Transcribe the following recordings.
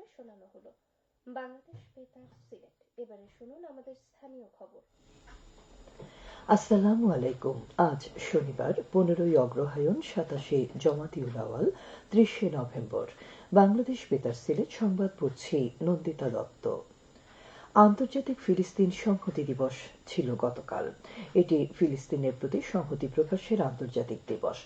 পর্বে শোনানো হলো বাংলাদেশ বেতার সিলেট। এবারে শুনুন আমাদের স্থানীয় খবর। আসসালামু আলাইকুম। আজ শনিবার 15 অগ্রহায়ণ 27 জমাদিউল আওয়াল 30 নভেম্বর। বাংলাদেশ বেতার সিলেট সংবাদ পড়ছি নন্দিতা দত্ত। আন্তর্জাতিক ফিলিস্তিন সংহতি দিবস ছিল গতকাল। এটি ফিলিস্তিনের প্রতি সংহতি প্রকাশের আন্তর্জাতিক দিবস।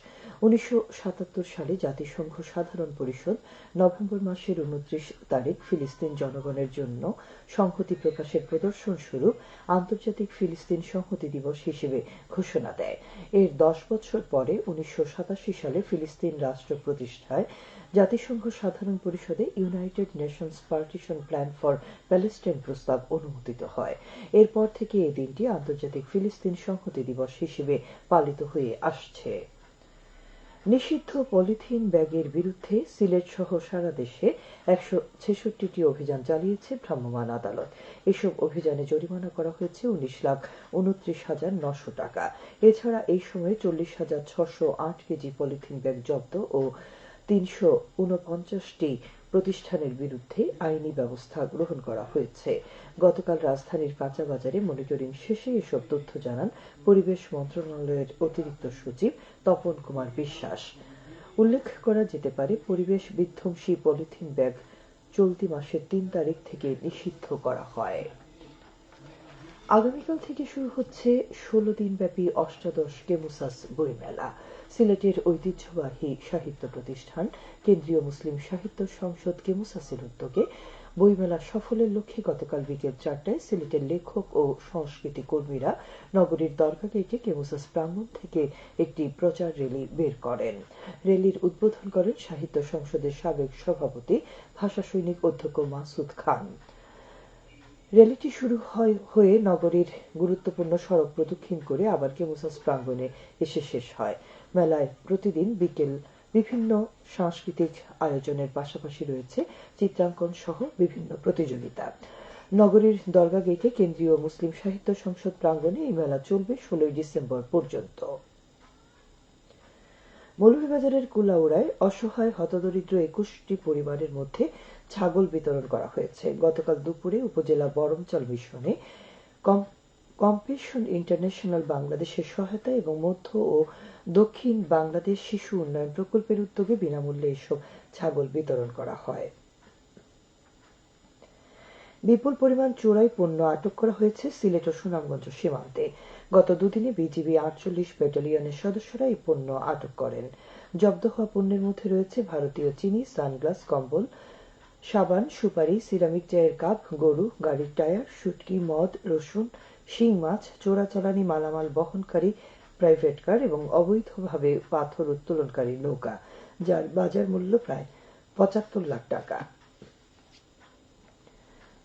1977 সালে জাতিসংঘ সাধারণ পরিষদ নভেম্বর মাসের 29 তারিখ ফিলিস্তিন জনগণের জন্য সংহতি প্রকাশের প্রদর্শন স্বরূপ আন্তর্জাতিক ফিলিস্তিন সংহতি দিবস হিসেবে ঘোষণা দেয়। এর 10 বছর পরে 1987 সালে ফিলিস্তিন রাষ্ট্র প্রতিষ্ঠায় জাতিসংঘ সাধারণ পরিষদে United Nations partition plan for Palestine প্রস্তাব অনুমোদিত হয়। এরপর থেকে এই দিনটি আন্তর্জাতিক ফিলিস্তিন সংহতি দিবস হিসেবে পালিত হয়ে আসছে। নিষিদ্ধ পলিথিন ব্যাগের বিরুদ্ধে সিলেট সহ সারা দেশে 166টি অভিযান চালিয়েছে ভ্রাম্যমাণ আদালত। এসব অভিযানে জরিমানা করা হয়েছে 19,29,900 টাকা। এছাড়া এই সময়ে 40,608 কেজি পলিথিন ব্যাগ জব্দ ও 349টি প্রতিষ্ঠানের বিরুদ্ধে আইনি ব্যবস্থা গ্রহণ করা হয়েছে। গতকাল রাজধানীর কাঁচাবাজারে মনিটরিং শেষে এসব তথ্য জানান পরিবেশ মন্ত্রণালয়ের অতিরিক্ত সচিব তপন কুমার বিশ্বাস। উল্লেখ করা যেতে পারে, পরিবেশ বিধ্বংসী পলিথিন ব্যাগ চলতি মাসের 3 তারিখ থেকে নিষিদ্ধ করা হয়। আগামীকাল থেকে শুরু হচ্ছে 16 দিনব্যাপী অষ্টাদশ কেমুসাস বইমেলা। সিলেটের ঐতিহ্যবাহী সাহিত্য প্রতিষ্ঠান কেন্দ্রীয় মুসলিম সাহিত্য সংসদ কেমুসাসের উদ্যোগে বইমেলা সফলের লক্ষ্যে গতকাল বিকেল 4টায় সিলেটের লেখক ও সংস্কৃতি কর্মীরা নগরীর দরগা গেটে কেমুসাস প্রাঙ্গণ থেকে একটি প্রচার র্যালি বের করেন। র্যালির উদ্বোধন করেন সাহিত্য সংসদের সাবেক সভাপতি ভাষা সৈনিক অধ্যক্ষ মাসুদ খান। র্যালিটি শুরু হয়ে নগরীর গুরুত্বপূর্ণ সড়ক প্রদক্ষিণ করে আবার কেমুসাস প্রাঙ্গণে এসে শেষ হয়। মেলায় প্রতিদিন বিকেল বিভিন্ন সাংস্কৃতিক আয়োজনের পাশাপাশি রয়েছে চিত্রাঙ্কন সহ বিভিন্ন প্রতিযোগিতা। নগরীর দরগা গেটে কেন্দ্রীয় মুসলিম সাহিত্য সংসদ প্রাঙ্গণে এই মেলা চলবে 16 ডিসেম্বর পর্যন্ত। মৌলভীবাজারের কুলাউড়ায় অসহায় হতদরিদ্র 21টি পরিবারের মধ্যে ছাগল বিতরণ করা হয়েছে। গতকাল দুপুরে উপজেলা বরমচাল মিশনে কম্পেশন ইন্টারন্যাশনাল বাংলাদেশের সহায়তা এবং মধ্য ও দক্ষিণ বাংলাদেশ শিশু উন্নয়ন প্রকল্পের উদ্যোগে বিনামূল্যে এসব ছাগল বিতরণ করা হয়। বিপুল পরিমাণ চোরাই পণ্য আটক করা হয়েছে সিলেট ও সুনামগঞ্জ সীমান্তে। গত দুদিনে বিজিবি 48 ব্যাটালিয়নের সদস্যরা এই পণ্য আটক করেন। জব্দ হওয়া পণ্যের মধ্যে রয়েছে ভারতীয় চিনি, সানগ্লাস, কম্বল, সাবান, সুপারি, সিরামিক চায়ের কাপ, গরু, গাড়ির টায়ার, শুটকি, মদ, রসুন, শিং মাছ, চোরাচালানি মালামাল বহনকারী প্রাইভেট কার এবং অবৈধভাবে পাথর উত্তোলনকারী নৌকা, যার বাজার মূল্য প্রায় 75 লাখ টাকা।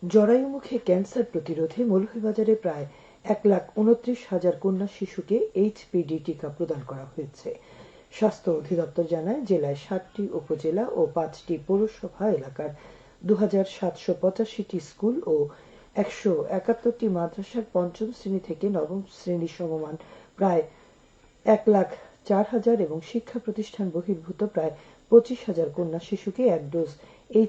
জরায়ুমুখে ক্যান্সার প্রতিরোধে মৌলভীবাজারে প্রায় 1,29,000 কন্যা শিশুকে HPV টিকা প্রদান করা হয়েছে। স্বাস্থ্য অধিদপ্তর জানায়, জেলায় 7টি উপজেলা ও 5টি পৌরসভা এলাকার 2,785টি স্কুল ও 171টি মাদ্রাসার 5ম শ্রেণী থেকে 9ম শ্রেণী সমমান প্রায় 1,04,000 এবং শিক্ষা প্রতিষ্ঠান বহির্ভূত প্রায় 25,000 কন্যা শিশুকে 1 ডোজ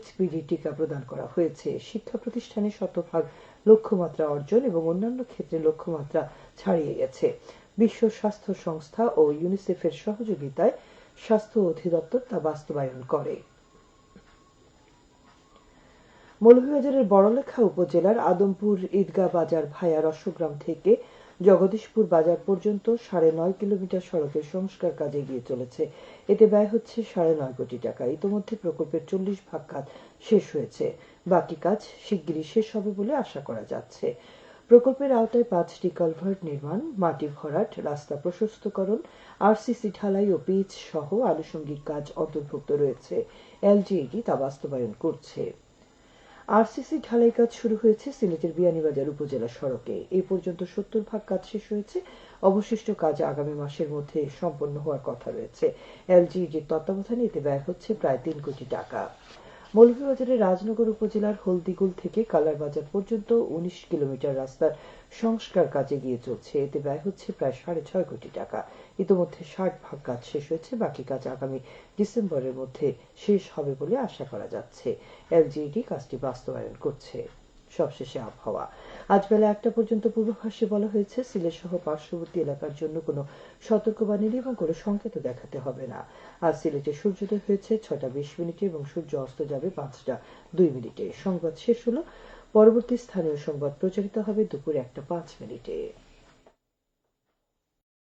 HPV টিকা প্রদান করা হয়েছে। শিক্ষা প্রতিষ্ঠানে শতভাগ লক্ষ্যমাত্রা অর্জন এবং অন্যান্য ক্ষেত্রে লক্ষ্যমাত্রা ছাড়িয়ে গেছে। বিশ্ব স্বাস্থ্য সংস্থা ও ইউনিসেফের সহযোগিতায় স্বাস্থ্য অধিদপ্তর তা বাস্তবায়ন করে। মৌলভীবাজারের বড়লেখা উপজেলার আদমপুর ঈদগাহ বাজার ভায়া রসগ্রাম থেকে জগদীশপুর বাজার পর্যন্ত 9.5 কিলোমিটার সড়কের সংস্কার কাজ এগিয়ে চলেছে। এতে ব্যয় হচ্ছে 9.5 কোটি টাকা। ইতোমধ্যে প্রকল্পের 40% কাজ শেষ হয়েছে। বাকি কাজ শিগগিরই শেষ হবে বলে আশা করা যাচ্ছে। প্রকল্পের আওতায় 5টি কালভার্ট নির্মাণ, মাটি ভরাট, রাস্তা প্রশস্তকরণ, আরসিসি ঢালাই ও পিচ সহ আনুষঙ্গিক কাজ অন্তর্ভুক্ত রয়েছে। এলজিইডি তা বাস্তবায়ন করছে। আরসিসি ঢালাই কাজ শুরু হয়েছে সিলেটের বিয়ানীবাজার উপজেলা সড়কে। এ পর্যন্ত 70% কাজ শেষ হয়েছে। অবশিষ্ট কাজ আগামী মাসের মধ্যে সম্পন্ন হওয়ার কথা রয়েছে। এলজিইডির তত্ত্বাবধানে এতে ব্যয় হচ্ছে প্রায় 3 কোটি টাকা। মৌলভীবাজারের রাজনগর উপজেলার হলদিগুল থেকে কালারবাজার পর্যন্ত ১৯ কিলোমিটার রাস্তার সংস্কার কাজ এগিয়ে চলছে। এতে ব্যয় হচ্ছে প্রায় ৬.৫ কোটি টাকা। ইতোমধ্যে ৬০% কাজ শেষ হয়েছে, বাকি কাজ আগামী ডিসেম্বরের মধ্যে শেষ হবে বলে আশা করা যাচ্ছে। এলজিইডি কাজটি বাস্তবায়ন করছে। সবশেষে আবহাওয়া। আজ বেলা ১টা পর্যন্ত পূর্বাভাসে বলা হয়েছে সিলেট সহ পার্শ্ববর্তী এলাকার জন্য কোনো সতর্কবাণী এবং কোনো সংকেত দেখাতে হবে না। আজ সিলেটে সূর্যোদয় হয়েছে ৬টা ২০ মিনিটে এবং সূর্য অস্ত যাবে ৫টা ২ মিনিটে। সংবাদ শেষ হলো। পরবর্তী স্থানীয় সংবাদ প্রচারিত হবে দুপুর ১টা ৫ মিনিটে।